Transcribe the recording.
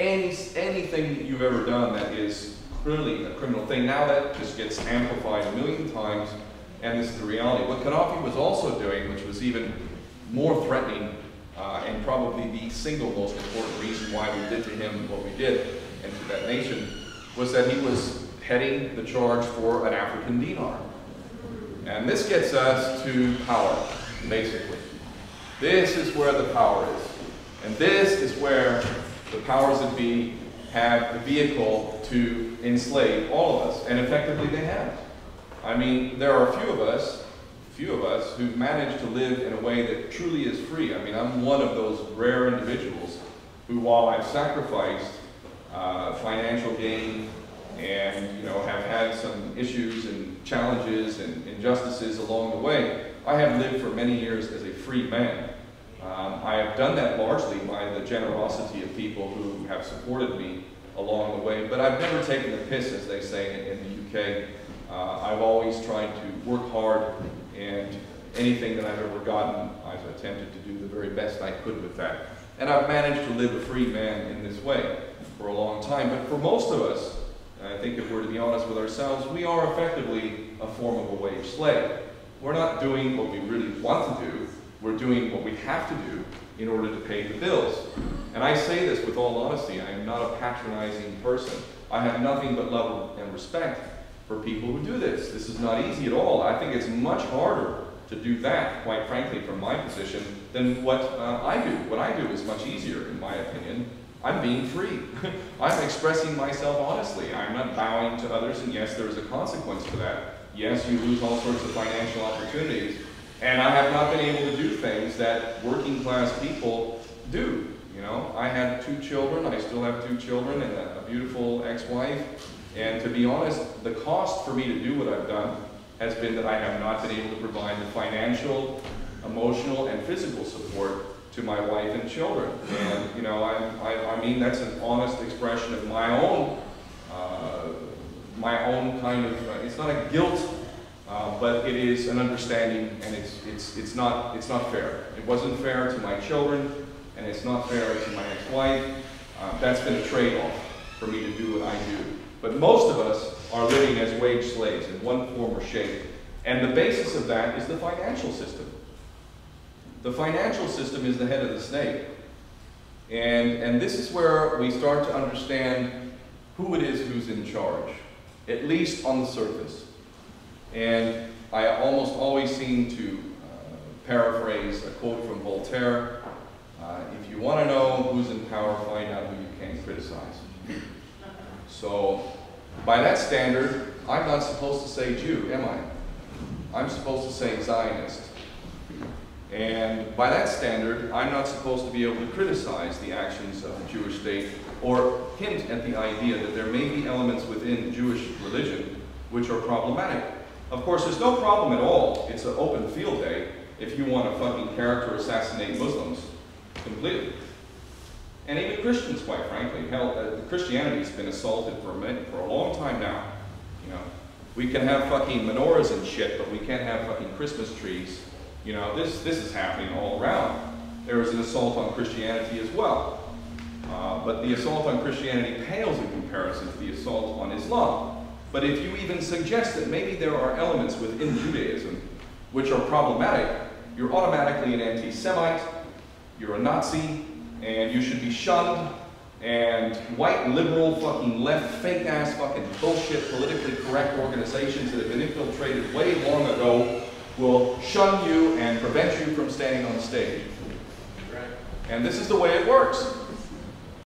anything that you've ever done that is clearly a criminal thing, now that just gets amplified a million times, and this is the reality. What Gaddafi was also doing, which was even more threatening, and probably the single most important reason why we did to him what we did and to that nation, was that he was heading the charge for an African dinar. And this gets us to power, basically. This is where the power is. And this is where the powers that be have the vehicle to enslave all of us. And effectively they have. I mean, there are a few of us who've managed to live in a way that truly is free. I mean, I'm one of those rare individuals who, while I've sacrificed financial gain and, you know, have had some issues and challenges and injustices along the way, I have lived for many years as a free man. I have done that largely by the generosity of people who have supported me along the way, but I've never taken the piss, as they say in the UK. I've always tried to work hard, and anything that I've ever gotten, I've attempted to do the very best I could with that. And I've managed to live a free man in this way for a long time. But for most of us, I think if we're to be honest with ourselves, we are effectively a form of a wage slave. We're not doing what we really want to do. We're doing what we have to do in order to pay the bills. And I say this with all honesty. I am not a patronizing person. I have nothing but love and respect for people who do this. This is not easy at all. I think it's much harder to do that, quite frankly, from my position, than what I do. What I do is much easier, in my opinion. I'm being free. I'm expressing myself honestly. I'm not bowing to others, and yes, there is a consequence for that. Yes, you lose all sorts of financial opportunities, and I have not been able to do things that working class people do. You know, I had 2 children, I still have 2 children, and a beautiful ex-wife, and to be honest, the cost for me to do what I've done has been that I have not been able to provide the financial, emotional, and physical support to my wife and children. And, you know, I mean, that's an honest expression of my own kind of, it's not a guilt, but it is an understanding, and it's not fair. It wasn't fair to my children, and it's not fair to my ex-wife. That's been a trade-off for me to do what I do. But most of us are living as wage slaves in one form or shape. And the basis of that is the financial system. The financial system is the head of the snake. And this is where we start to understand who it is who's in charge, at least on the surface. And I almost always seem to paraphrase a quote from Voltaire, if you want to know who's in power, find out who you can criticize. So, by that standard, I'm not supposed to say Jew, am I? I'm supposed to say Zionist. And by that standard, I'm not supposed to be able to criticize the actions of the Jewish state or hint at the idea that there may be elements within Jewish religion which are problematic. Of course, there's no problem at all. It's an open field day if you want to fucking character assassinate Muslims completely. And even Christians, quite frankly. Hell, Christianity's been assaulted for a long time now. You know, we can have fucking menorahs and shit, but we can't have fucking Christmas trees. You know, this is happening all around. There is an assault on Christianity as well. But the assault on Christianity pales in comparison to the assault on Islam. But if you even suggest that maybe there are elements within Judaism which are problematic, you're automatically an anti-Semite, you're a Nazi, and you should be shunned, and white, liberal, fucking left, fake-ass, fucking bullshit, politically correct organizations that have been infiltrated way long ago will shun you and prevent you from standing on the stage. And this is the way it works.